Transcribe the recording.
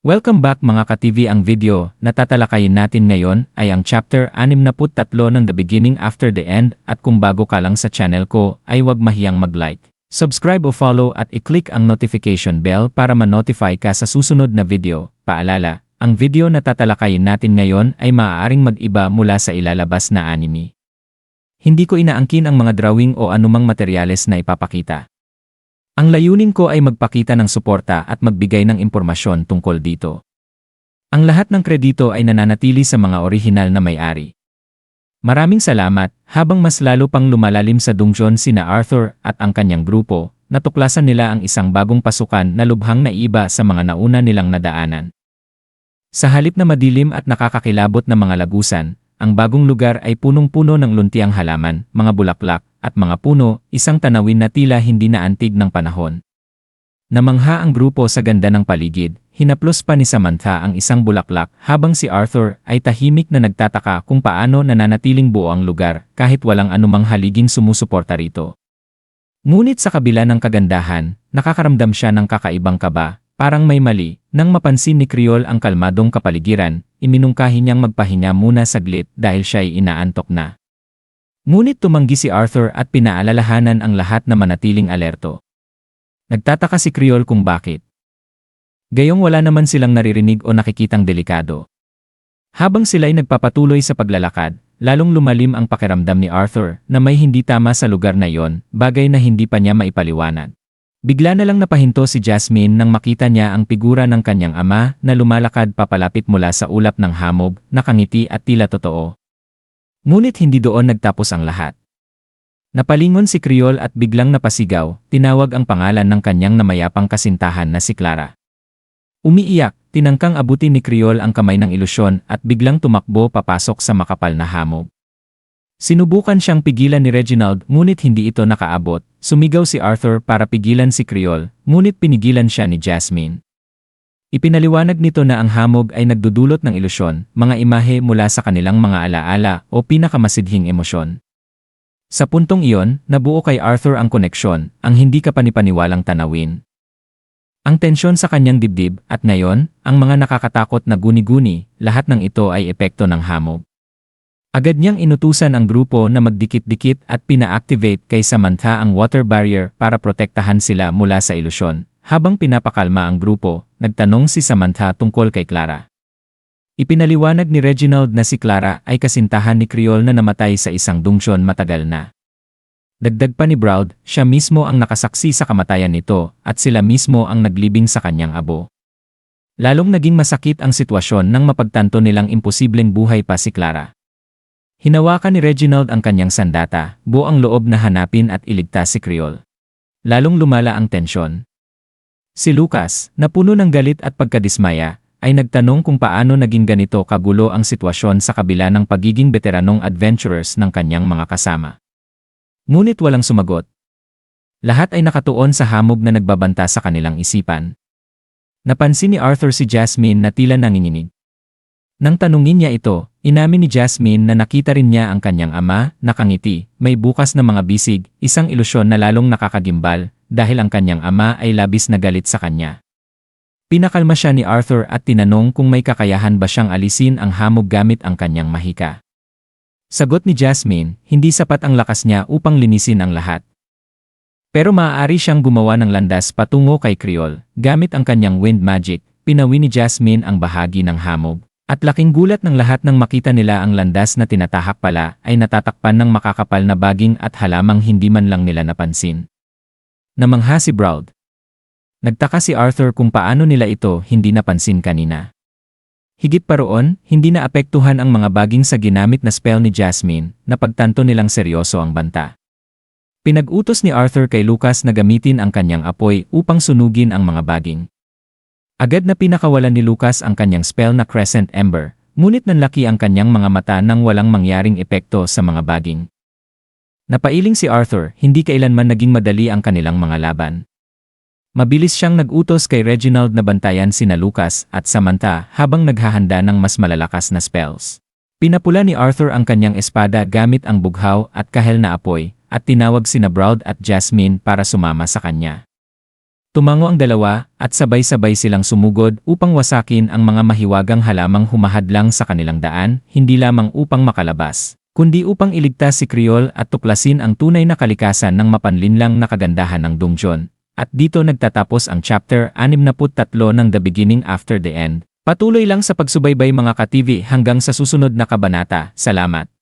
Welcome back mga ka-TV. Ang video na tatalakayin natin ngayon ay ang chapter 63 ng The Beginning After the End, at kung bago ka lang sa channel ko ay huwag mahiyang mag-like, subscribe o follow at i-click ang notification bell para ma-notify ka sa susunod na video. Paalala, ang video na tatalakayin natin ngayon ay maaaring mag-iba mula sa ilalabas na anime. Hindi ko inaangkin ang mga drawing o anumang materyales na ipapakita. Ang layunin ko ay magpakita ng suporta at magbigay ng impormasyon tungkol dito. Ang lahat ng kredito ay nananatili sa mga orihinal na may-ari. Maraming salamat. Habang mas lalo pang lumalalim sa dungeon sina Arthur at ang kanyang grupo, natuklasan nila ang isang bagong pasukan na lubhang naiba sa mga nauna nilang nadaanan. Sa halip na madilim at nakakakilabot na mga lagusan, ang bagong lugar ay punong-puno ng luntiang halaman, mga bulaklak, at mga puno, isang tanawin na tila hindi na antig ng panahon. Namangha ang grupo sa ganda ng paligid, hinaplos pa ni Samantha ang isang bulaklak habang si Arthur ay tahimik na nagtataka kung paano nananatiling buo ang lugar kahit walang anumang haliging sumusuporta rito. Ngunit sa kabila ng kagandahan, nakakaramdam siya ng kakaibang kaba, parang may mali. Nang mapansin ni Creole ang kalmadong kapaligiran, iminungkahi niyang magpahinga muna saglit dahil siya'y inaantok na. Ngunit tumanggi si Arthur at pinaalalahanan ang lahat na manatiling alerto. Nagtataka si Creole kung bakit. Gayong wala naman silang naririnig o nakikitang delikado. Habang sila'y nagpapatuloy sa paglalakad, lalong lumalim ang pakiramdam ni Arthur na may hindi tama sa lugar na iyon, bagay na hindi pa niya maipaliwanag. Bigla na lang napahinto si Jasmine nang makita niya ang figura ng kanyang ama na lumalakad papalapit mula sa ulap ng hamog, nakangiti at tila totoo. Ngunit hindi doon nagtapos ang lahat. Napalingon si Creole at biglang napasigaw, tinawag ang pangalan ng kanyang namayapang kasintahan na si Clara. Umiiyak, tinangkang abutin ni Creole ang kamay ng ilusyon at biglang tumakbo papasok sa makapal na hamog. Sinubukan siyang pigilan ni Reginald ngunit hindi ito nakaabot. Sumigaw si Arthur para pigilan si Creole, ngunit pinigilan siya ni Jasmine. Ipinaliwanag nito na ang hamog ay nagdudulot ng ilusyon, mga imahe mula sa kanilang mga alaala o pinakamasidhing emosyon. Sa puntong iyon, nabuo kay Arthur ang koneksyon, ang hindi kapanipaniwalang tanawin. Ang tensyon sa kanyang dibdib at ngayon, ang mga nakakatakot na guni-guni, lahat ng ito ay epekto ng hamog. Agad niyang inutusan ang grupo na magdikit-dikit at pina-activate kay Samantha ang water barrier para protektahan sila mula sa ilusyon. Habang pinapakalma ang grupo, nagtanong si Samantha tungkol kay Clara. Ipinaliwanag ni Reginald na si Clara ay kasintahan ni Creole na namatay sa isang dungeon matagal na. Dagdag pa ni Brown, siya mismo ang nakasaksi sa kamatayan nito at sila mismo ang naglibing sa kanyang abo. Lalong naging masakit ang sitwasyon nang mapagtanto nilang imposibleng buhay pa si Clara. Hinawakan ni Reginald ang kanyang sandata, buo ang loob na hanapin at iligtas si Creole. Lalong lumala ang tensyon. Si Lucas, na puno ng galit at pagkadismaya, ay nagtanong kung paano naging ganito kagulo ang sitwasyon sa kabila ng pagiging veteranong adventurers ng kanyang mga kasama. Ngunit walang sumagot. Lahat ay nakatuon sa hamog na nagbabanta sa kanilang isipan. Napansin ni Arthur si Jasmine na tila nanginginig. Nang tanungin niya ito, inamin ni Jasmine na nakita rin niya ang kanyang ama, nakangiti, may bukas na mga bisig, isang ilusyon na lalong nakakagimbal, dahil ang kanyang ama ay labis na galit sa kanya. Pinakalma siya ni Arthur at tinanong kung may kakayahan ba siyang alisin ang hamog gamit ang kanyang mahika. Sagot ni Jasmine, hindi sapat ang lakas niya upang linisin ang lahat. Pero maaari siyang gumawa ng landas patungo kay Creole, gamit ang kanyang wind magic. Pinawi ni Jasmine ang bahagi ng hamog. At laking gulat ng lahat nang makita nila ang landas na tinatahak pala ay natatakpan ng makakapal na baging at halamang hindi man lang nila napansin. Namangha si Brown. Nagtaka si Arthur kung paano nila ito hindi napansin kanina. Higit pa roon, hindi naapektuhan ang mga baging sa ginamit na spell ni Jasmine, napagtanto nilang seryoso ang banta. Pinag-utos ni Arthur kay Lucas na gamitin ang kanyang apoy upang sunugin ang mga baging. Agad na pinakawalan ni Lucas ang kanyang spell na Crescent Ember, ngunit nanlaki ang kanyang mga mata nang walang mangyaring epekto sa mga baging. Napailing si Arthur, hindi kailanman naging madali ang kanilang mga laban. Mabilis siyang nag-utos kay Reginald na bantayan sina Lucas at Samantha habang naghahanda ng mas malalakas na spells. Pinapula ni Arthur ang kanyang espada gamit ang bughaw at kahel na apoy, at tinawag sina Brown at Jasmine para sumama sa kanya. Tumango ang dalawa at sabay-sabay silang sumugod upang wasakin ang mga mahiwagang halamang humahadlang sa kanilang daan, hindi lamang upang makalabas, kundi upang iligtas si Creole at tuklasin ang tunay na kalikasan ng mapanlinlang na kagandahan ng dungeon. At dito nagtatapos ang chapter 63 ng The Beginning After the End. Patuloy lang sa pagsubaybay mga ka-TV hanggang sa susunod na kabanata. Salamat!